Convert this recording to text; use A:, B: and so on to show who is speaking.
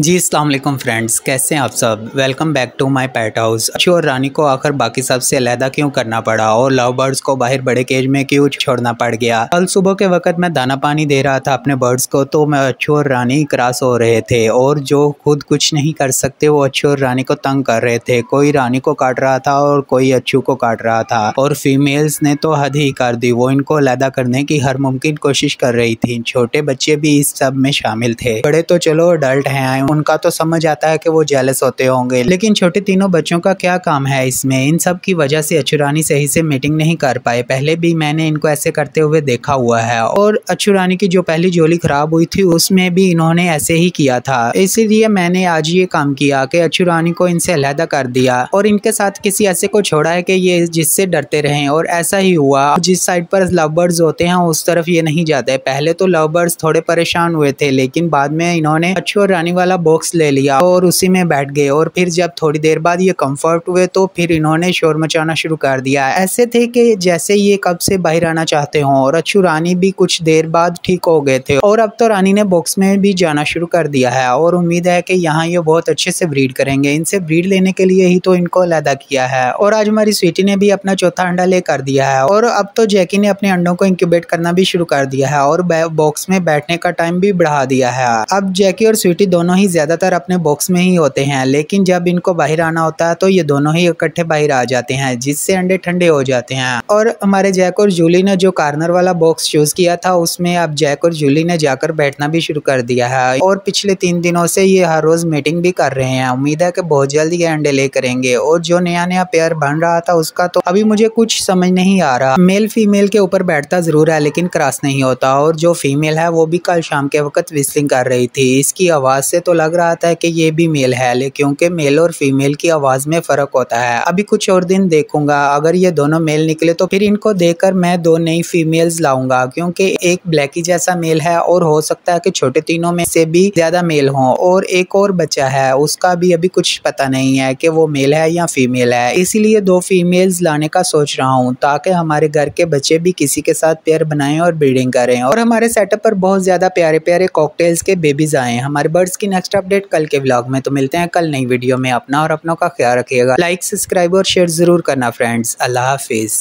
A: जी अस्सलाम वालेकुम फ्रेंड्स, कैसे हैं आप सब। Welcome back to my pet house. Acchu और रानी को आखिर बाकी सबसे अलहदा क्यों करना पड़ा और लव बर्ड्स को बाहर बड़े केज में क्यों छोड़ना पड़ गया। कल सुबह के वक्त मैं दाना पानी दे रहा था अपने बर्ड्स को, तो मैं अच्छू और रानी क्रॉस हो रहे थे और जो खुद कुछ नहीं कर सकते वो अच्छू और रानी को तंग कर रहे थे। कोई रानी को काट रहा था और कोई अच्छू को काट रहा था और फीमेल्स ने तो हद ही कर दी। वो इनको अलहदा करने की हर मुमकिन कोशिश कर रही थी। छोटे बच्चे भी इस सब में शामिल थे। बड़े तो चलो अडल्ट हैं, उनका तो समझ आता है कि वो जेलस होते होंगे, लेकिन छोटे तीनों बच्चों का क्या काम है इसमें। इन सब की वजह से अच्छू रानी सही से मीटिंग नहीं कर पाए। पहले भी मैंने इनको ऐसे करते हुए देखा हुआ है और अच्छू रानी की जो पहली जोली खराब हुई थी उसमें भी इन्होंने ऐसे ही किया था। इसीलिए मैंने आज ये काम किया कि अच्छू रानी को इनसे अलहदा कर दिया और इनके साथ किसी ऐसे को छोड़ा है कि ये जिससे डरते रहें। और ऐसा ही हुआ, जिस साइड पर लव बर्ड्स होते हैं उस तरफ ये नहीं जाते। पहले तो लव बर्ड्स थोड़े परेशान हुए थे, लेकिन बाद में इन्होंने अच्छू और रानी वाला बॉक्स ले लिया और उसी में बैठ गए। और फिर जब थोड़ी देर बाद ये कंफर्ट हुए तो फिर इन्होंने शोर मचाना शुरू कर दिया। ऐसे थे कि जैसे ये कब से बाहर आना चाहते हों। और अच्छू रानी भी कुछ देर बाद ठीक हो गए थे और अब तो रानी ने बॉक्स में भी जाना शुरू कर दिया है और उम्मीद है कि यहाँ ये बहुत अच्छे से ब्रीड करेंगे। इनसे ब्रीड लेने के लिए ही तो इनको अलहदा किया है। और आज हमारी स्वीटी ने भी अपना चौथा अंडा ले कर दिया है और अब तो जैकी ने अपने अंडों को इंक्यूबेट करना भी शुरू कर दिया है और बॉक्स में बैठने का टाइम भी बढ़ा दिया है। अब जैकी और स्वीटी दोनों ही ज्यादातर अपने बॉक्स में ही होते हैं, लेकिन जब इनको बाहर आना होता है तो ये दोनों ही इकट्ठे बाहर आ जाते हैं, जिससे अंडे ठंडे हो जाते हैं। और हमारे जैक और जूली ने जो कार्नर वाला बॉक्स चूज किया था उसमें अब जैक और जूली ने जाकर बैठना भी शुरू कर दिया है और पिछले 3 दिनों से ये हर रोज मीटिंग भी कर रहे हैं। उम्मीद है कि बहुत जल्द ये अंडे ले करेंगे। और जो नया नया पेयर बन रहा था उसका तो अभी मुझे कुछ समझ नहीं आ रहा। मेल फीमेल के ऊपर बैठता जरूर है लेकिन क्रॉस नहीं होता। और जो फीमेल है वो भी कल शाम के वक्त विस्लिंग कर रही थी। इसकी आवाज से तो लग रहा था कि ये भी मेल है, लेकिन क्योंकि मेल और फीमेल की आवाज में फर्क होता है। अभी कुछ और दिन देखूंगा, अगर ये दोनों मेल निकले तो फिर इनको देखकर मैं 2 नई फीमेल्स लाऊंगा, क्योंकि एक ब्लैकी जैसा मेल है और हो सकता है कि छोटे तीनों में से भी ज्यादा मेल हों। और एक और बच्चा है, उसका भी अभी कुछ पता नहीं है कि वो मेल है या फीमेल है। इसीलिए 2 फीमेल्स लाने का सोच रहा हूँ ताकि हमारे घर के बच्चे भी किसी के साथ पेयर बनाएं और ब्रीडिंग करें। और हमारे सेटअप पर बहुत ज्यादा प्यारे प्यारे कॉकटेल्स के बेबीज आए। हमारे बर्ड्स की नेक्स्ट अपडेट कल के व्लॉग में। तो मिलते हैं कल नई वीडियो में। अपना और अपनों का ख्याल रखिएगा। लाइक, सब्सक्राइब और शेयर जरूर करना फ्रेंड्स। अल्लाह हाफिज।